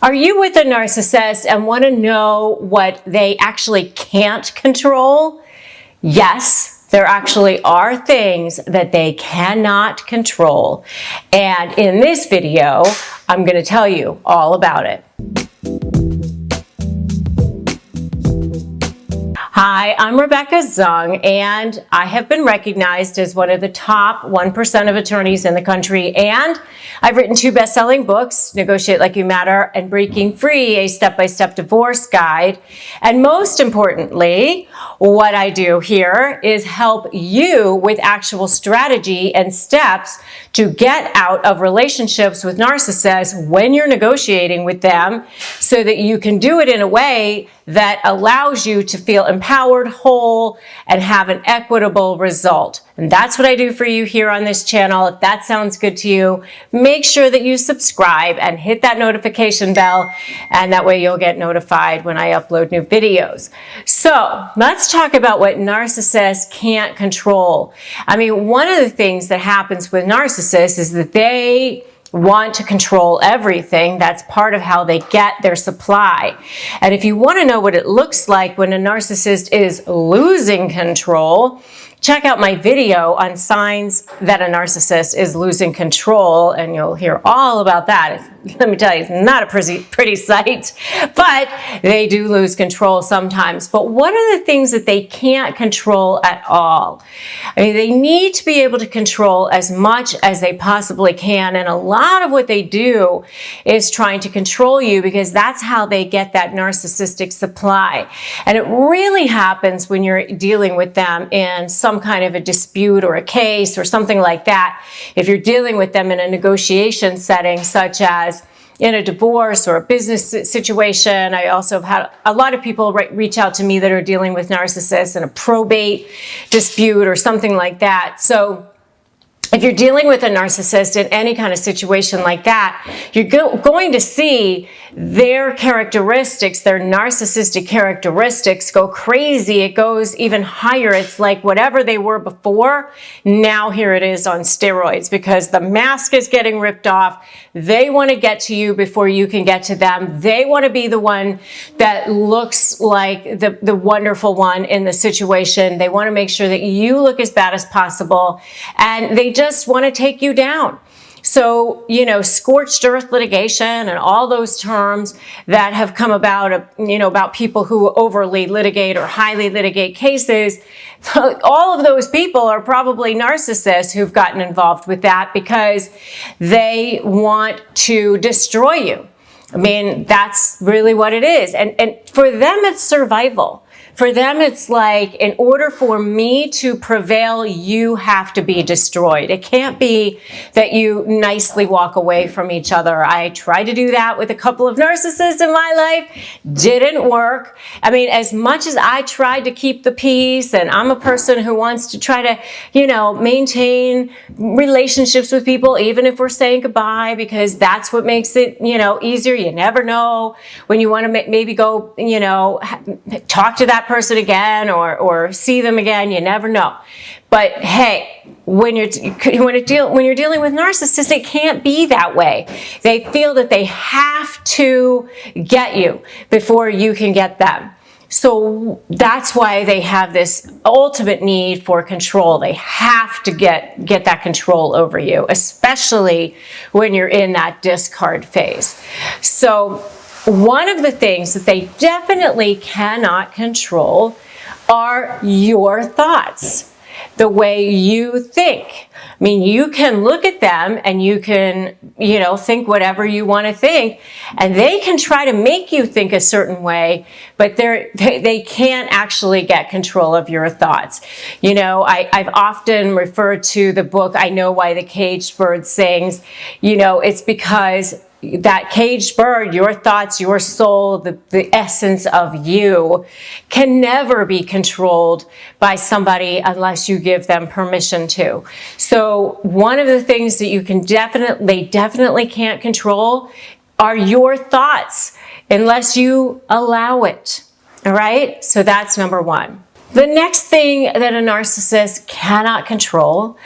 Are you with a narcissist and want to know what they actually can't control? Yes, there actually are things that they cannot control. And in this video, I'm going to tell you all about it. Hi, I'm Rebecca Zung, and I have been recognized as one of the top 1% of attorneys in the country, and I've written 2 best-selling books, Negotiate Like You Matter and Breaking Free, a step-by-step divorce guide. And most importantly, what I do here is help you with actual strategy and steps to get out of relationships with narcissists when you're negotiating with them, so that you can do it in a way that allows you to feel empowered, whole, and have an equitable result. And that's what I do for you here on this channel. If that sounds good to you, make sure that you subscribe and hit that notification bell, and that way you'll get notified when I upload new videos. So let's talk about what narcissists can't control. I mean, one of the things that happens with narcissists is that they want to control everything. That's part of how they get their supply. And if you want to know what it looks like when a narcissist is losing control, check out my video on signs that a narcissist is losing control, and you'll hear all about that. Let me tell you, it's not a pretty sight, but they do lose control sometimes. But what are the things that they can't control at all? I mean, they need to be able to control as much as they possibly can, and a lot of what they do is trying to control you, because that's how they get that narcissistic supply. And it really happens when you're dealing with them in some kind of a dispute or a case or something like that. If you're dealing with them in a negotiation setting, such as in a divorce or a business situation. I also have had a lot of people reach out to me that are dealing with narcissists in a probate dispute or something like that. So if you're dealing with a narcissist in any kind of situation like that, you're going to see their characteristics, their narcissistic characteristics go crazy. It goes even higher. It's like whatever they were before, now here it is on steroids, because the mask is getting ripped off. They want to get to you before you can get to them. They want to be the one that looks like the wonderful one in the situation. They want to make sure that you look as bad as possible, and they just want to take you down. So, you know, scorched earth litigation and all those terms that have come about, you know, about people who overly litigate or highly litigate cases, all of those people are probably narcissists who've gotten involved with that because they want to destroy you. I mean, that's really what it is. And for them, it's survival. For them, it's like, in order for me to prevail, you have to be destroyed. It can't be that you nicely walk away from each other. I tried to do that with a couple of narcissists in my life. Didn't work. I mean, as much as I tried to keep the peace, and I'm a person who wants to try to, you know, maintain relationships with people, even if we're saying goodbye, because that's what makes it, you know, easier. You never know when you want to maybe go, you know, talk to that person again or see them again. You never know. But hey, when you're dealing with narcissists, it can't be that way. They feel that they have to get you before you can get them. So that's why they have this ultimate need for control. They have to get that control over you, especially when you're in that discard phase. So one of the things that they definitely cannot control are your thoughts, the way you think. I mean, you can look at them and you can, you know, think whatever you want to think, and they can try to make you think a certain way, but they can't actually get control of your thoughts. You know, I've often referred to the book, I Know Why the Caged Bird Sings. You know, it's because that caged bird, your thoughts, your soul, the essence of you, can never be controlled by somebody unless you give them permission to. So one of the things that you can definitely can't control are your thoughts unless you allow it. All right? So that's number one. The next thing that a narcissist cannot control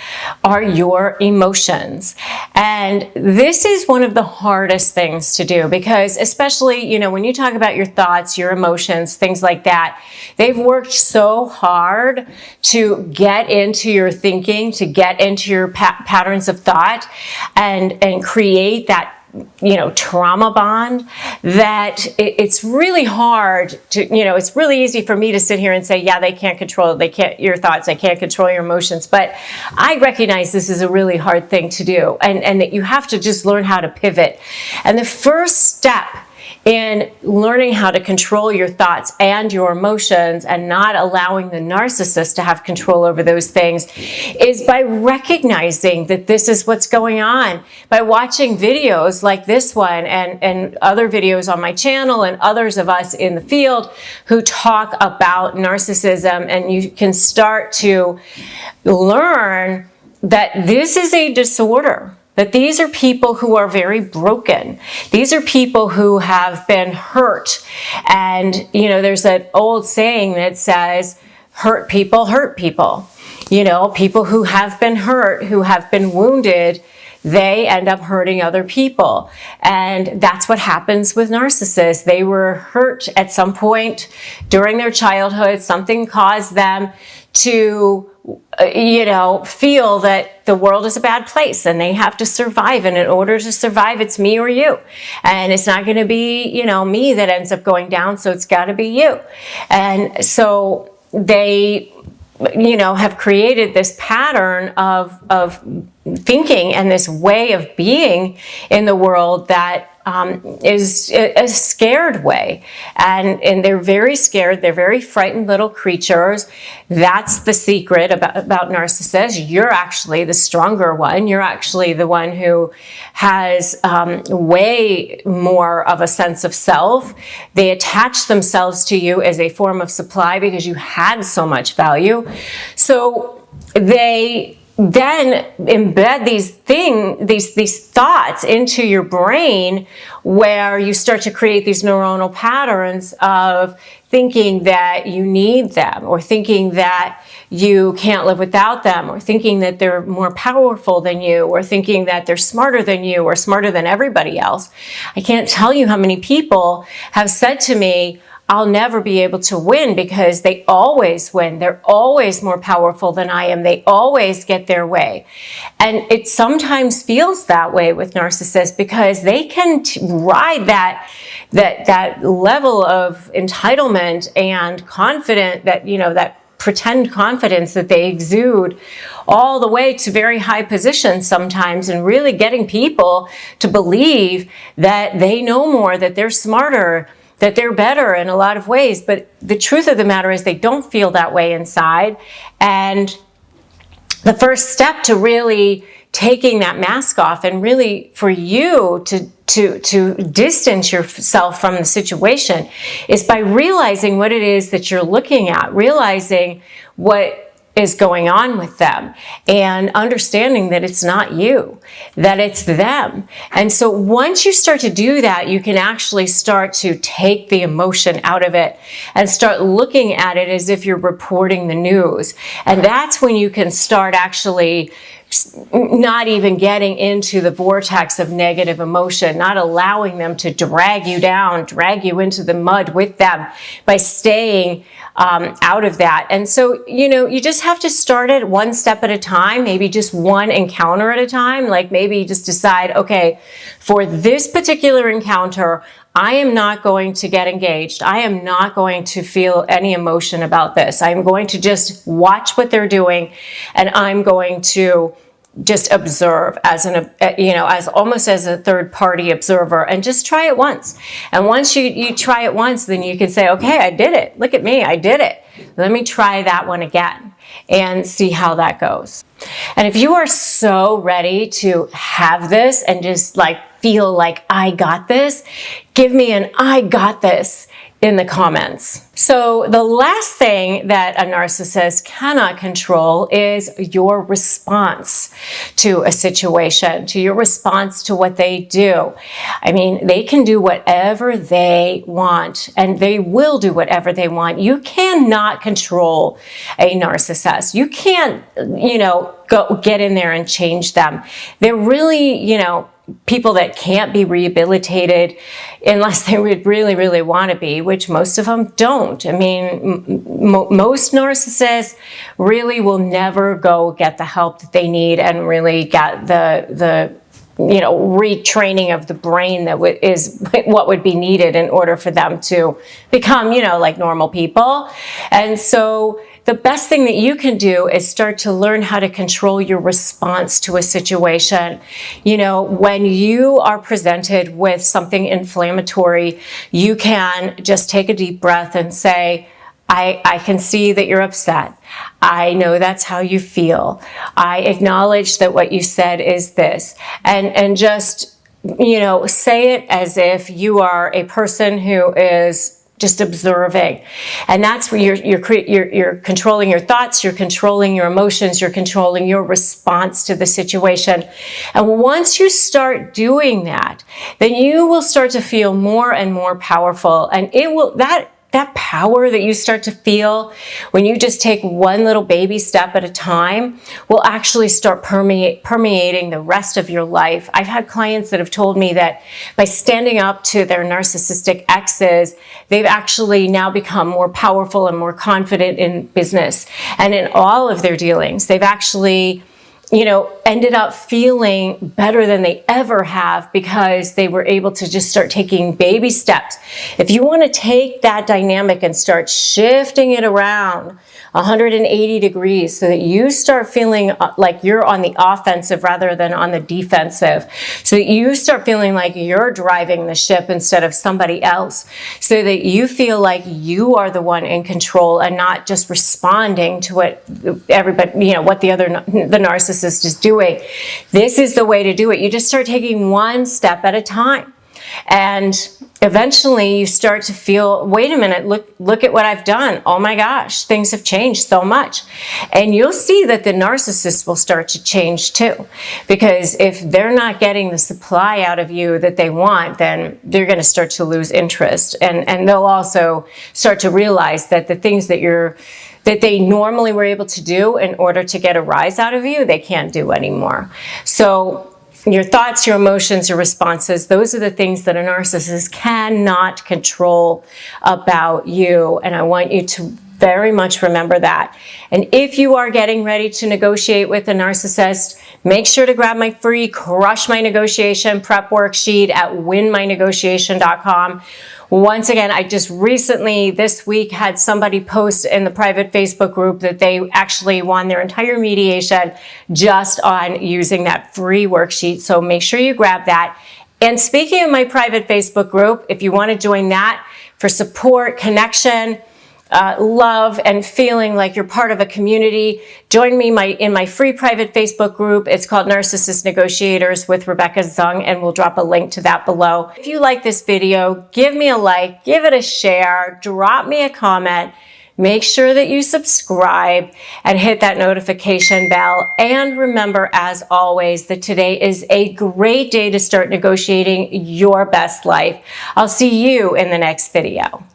are your emotions. And this is one of the hardest things to do because especially, you know, when you talk about your thoughts, your emotions, things like that, they've worked so hard to get into your thinking, to get into your patterns of thought and create that, you know, trauma bond, that it's really hard to, you know, it's really easy for me to sit here and say, yeah, they can't control, they can't, your thoughts, they can't control your emotions. But I recognize this is a really hard thing to do and that you have to just learn how to pivot. And the first step in learning how to control your thoughts and your emotions and not allowing the narcissist to have control over those things is by recognizing that this is what's going on. By watching videos like this one and other videos on my channel and others of us in the field who talk about narcissism, and you can start to learn that this is a disorder. That these are people who are very broken. These are people who have been hurt. And, you know, there's that old saying that says, hurt people hurt people. You know, people who have been hurt, who have been wounded, they end up hurting other people. And that's what happens with narcissists. They were hurt at some point during their childhood. Something caused them to, you know, feel that the world is a bad place and they have to survive. And in order to survive, it's me or you. And it's not going to be, you know, me that ends up going down. So it's got to be you. And so they, you know, have created this pattern of thinking and this way of being in the world that is a scared way. And they're very scared. They're very frightened little creatures. That's the secret about narcissists. You're actually the stronger one. You're actually the one who has way more of a sense of self. They attach themselves to you as a form of supply because you had so much value. So they then embed these thoughts into your brain, where you start to create these neuronal patterns of thinking that you need them, or thinking that you can't live without them, or thinking that they're more powerful than you, or thinking that they're smarter than you, or smarter than everybody else. I can't tell you how many people have said to me, I'll never be able to win because they always win. They're always more powerful than I am. They always get their way. And it sometimes feels that way with narcissists because they can ride that level of entitlement and confident, that, you know, that pretend confidence that they exude all the way to very high positions sometimes, and really getting people to believe that they know more, that they're smarter, that they're better in a lot of ways. But the truth of the matter is they don't feel that way inside. And the first step to really taking that mask off and really for you to distance yourself from the situation is by realizing what it is that you're looking at, realizing what is going on with them, and understanding that it's not you, that it's them. And so once you start to do that, you can actually start to take the emotion out of it and start looking at it as if you're reporting the news. And that's when you can start actually not even getting into the vortex of negative emotion, not allowing them to drag you down, drag you into the mud with them, by staying out of that. And so, you know, you just have to start it one step at a time, maybe just one encounter at a time. Like maybe just decide, okay, for this particular encounter, I am not going to get engaged. I am not going to feel any emotion about this. I'm going to just watch what they're doing, and I'm going to just observe as as almost as a third party observer, and just try it once. And once you try it once, then you can say, okay, I did it. Look at me, I did it. Let me try that one again and see how that goes. And if you are so ready to have this and just like feel like I got this, give me an I got this in the comments. So the last thing that a narcissist cannot control is your response to a situation, to your response to what they do. I mean, they can do whatever they want, and they will do whatever they want. You cannot control a narcissist. You can't, go get in there and change them. They're really, people that can't be rehabilitated unless they would really, really want to be, which most of them don't. I mean, most narcissists really will never go get the help that they need and really get the retraining of the brain that is what would be needed in order for them to become, like normal people. And so the best thing that you can do is start to learn how to control your response to a situation. When you are presented with something inflammatory, you can just take a deep breath and say, I can see that you're upset. I know that's how you feel. I acknowledge that what you said is this. And just, say it as if you are a person who is just observing. And that's where you're controlling your thoughts, you're controlling your emotions, you're controlling your response to the situation. And once you start doing that, then you will start to feel more and more powerful. And that power that you start to feel when you just take one little baby step at a time will actually start permeating the rest of your life. I've had clients that have told me that by standing up to their narcissistic exes, they've actually now become more powerful and more confident in business and in all of their dealings. They've actually ended up feeling better than they ever have because they were able to just start taking baby steps. If you want to take that dynamic and start shifting it around 180 degrees so that you start feeling like you're on the offensive rather than on the defensive, so that you start feeling like you're driving the ship instead of somebody else, so that you feel like you are the one in control and not just responding to what everybody, what the narcissist is doing. This is the way to do it. You just start taking one step at a time. And eventually you start to feel, wait a minute, look at what I've done. Oh my gosh, things have changed so much. And you'll see that the narcissist will start to change too. Because if they're not getting the supply out of you that they want, then they're going to start to lose interest. And they'll also start to realize that the things that they normally were able to do in order to get a rise out of you, they can't do anymore. So your thoughts, your emotions, your responses, those are the things that a narcissist cannot control about you. And I want you to very much remember that. And if you are getting ready to negotiate with a narcissist, make sure to grab my free Crush My Negotiation prep worksheet at winmynegotiation.com. Once again, I just recently this week had somebody post in the private Facebook group that they actually won their entire mediation just on using that free worksheet. So make sure you grab that. And speaking of my private Facebook group, if you want to join that for support, connection, love, and feeling like you're part of a community, join me in my free private Facebook group. It's called Narcissist Negotiators with Rebecca Zung, and we'll drop a link to that below. If you like this video, give me a like, give it a share, drop me a comment. Make sure that you subscribe and hit that notification bell. And remember, as always, that today is a great day to start negotiating your best life. I'll see you in the next video.